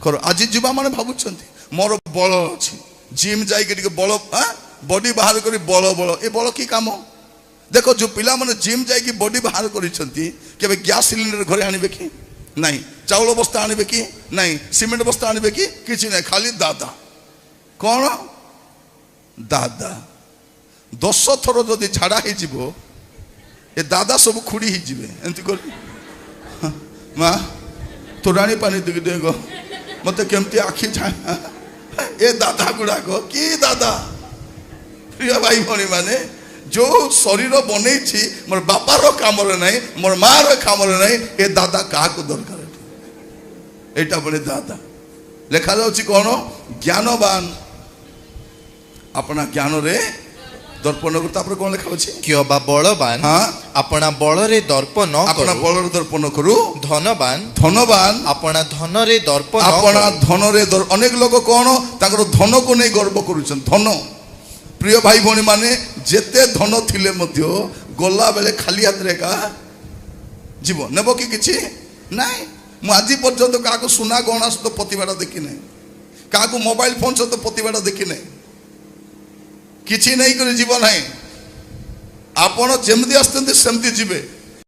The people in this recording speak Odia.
କର। ଆଜି ଯିବା ମାନେ ଭାବୁଛନ୍ତି ମୋର ବଳ ଅଛି, ଜିମ୍ ଯାଇକି ଟିକେ ବଳ ବଡି ବାହାର କରି ବଳ ଏ ବଳ କି କାମ? ଦେଖ ଯୋଉ ପିଲାମାନେ ଜିମ୍ ଯାଇକି ବଡି ବାହାର କରିଛନ୍ତି କେବେ ଗ୍ୟାସ ସିଲିଣ୍ଡର ଘରେ ଆଣିବେ କି ନାହିଁ? ଚାଉଳ ବସ୍ତା ଆଣିବେ କି ନାହିଁ? ସିମେଣ୍ଟ ବସ୍ତା ଆଣିବେ କି? କିଛି ନାହିଁ, ଖାଲି ଦାଦା। କ'ଣ ଦାଦା? 10 ଥର ଯଦି ଝାଡ଼ା ହେଇଯିବ ଏ ଦାଦା ସବୁ ଖୁଡ଼ି ହେଇଯିବେ। ଏମିତି କରି ମା ତୋରାଣୀ ପାଣି ଟିକେ ଦେଗ ମତେ କେମିତି ଆଖି ଏ ଦାଦା ଗୁଡ଼ାକ କି ଦାଦା? ପ୍ରିୟ ଭାଇ ଭଉଣୀ ମାନେ, ଯୋଉ ଶରୀର ବନେଇଛି ମୋର ବାପାର କାମରେ ନାହିଁ, ମୋର ମାର କାମରେ ନାହିଁ, ଏ ଦାଦା କାହାକୁ ଦରକାର? ଏଇଟା ବଳେ ଦାଦା। ଲେଖାଯାଉଛି କ'ଣ? ଜ୍ଞାନବାନ ଆପଣା ଜ୍ଞାନରେ ଦର୍ପ ନ କରୁ। ତାପରେ କ'ଣ ଲେଖା ଅଛି? କିଏ ବା ବଳବାନ ଆପଣା ବଳରେ ଦର୍ପ ନ ଆପଣା ବଳରେ ଦର୍ପ ନ କରୁ। ଧନବାନ ଆପଣା ଧନରେ ଦର୍ପ ଆପଣା ଧନରେ। ଅନେକ ଲୋକ କ'ଣ ତାଙ୍କର ଧନକୁ ନେଇ ଗର୍ବ କରୁଛନ୍ତି। ଧନ, ପ୍ରିୟ ଭାଇ ଭଉଣୀ ମାନେ, ଯେତେ ଧନ ଥିଲେ ମଧ୍ୟ ଗଲା ବେଳେ ଖାଲି ହାତରେ ଏକା ଯିବ, ନେବ କି କିଛି ନାହିଁ। ମୁଁ ଆଜି ପର୍ଯ୍ୟନ୍ତ କାହାକୁ ସୁନା ଗହଣା ସହିତ ପୋତିବାଟା ଦେଖିନାହିଁ, କାହାକୁ ମୋବାଇଲ ଫୋନ ସହିତ ପୋତିବାଟା ଦେଖିନାହିଁ। କିଛି ନେଇକରି ଯିବ ନାହିଁ। ଆପଣ ଯେମିତି ଆସିଛନ୍ତି ସେମିତି ଯିବେ।